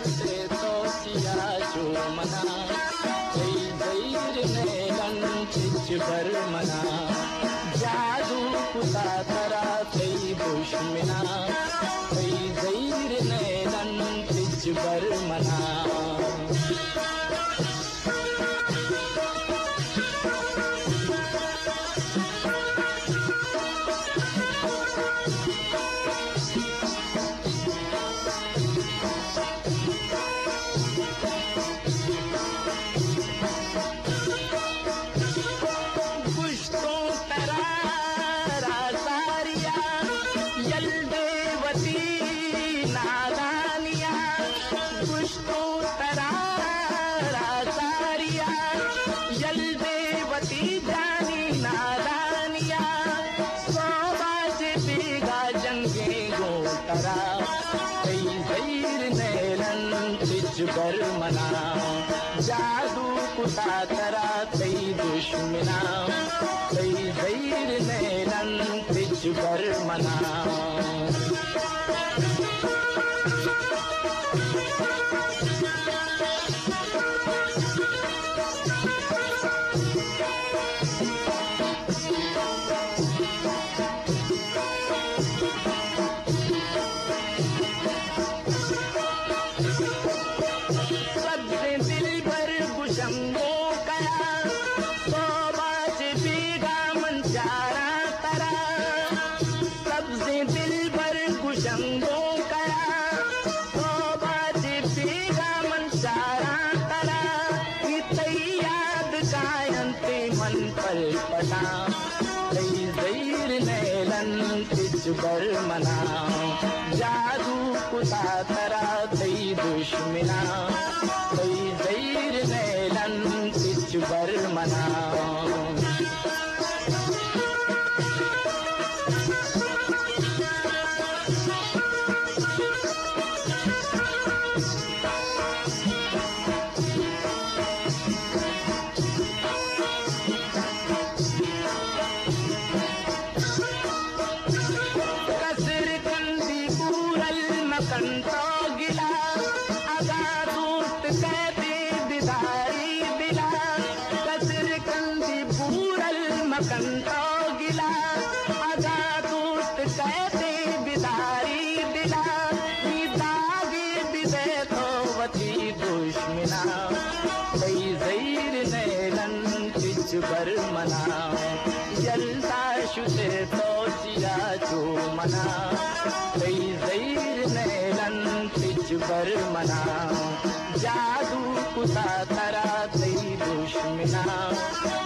शुते तोसिया जो मना कई दैर नेलन चिच बर मना जादू कुता तरा कई दुश्मना कई दैर नेलन चिच बर मना बर मना जादू कुता तरा कई दुश्मना कई दैर नेलन तिज बर मना कई दैर नेलन तिज बर मना जादू कुता तरा कई दुश्मना कई दैर नेलन तिज बर मना कई दैर नेलन तिज बर मना जलता शुते तोसिया जो मना कई दैर नेलन तिज बर मना जादू कुता तरा कई दुश्मना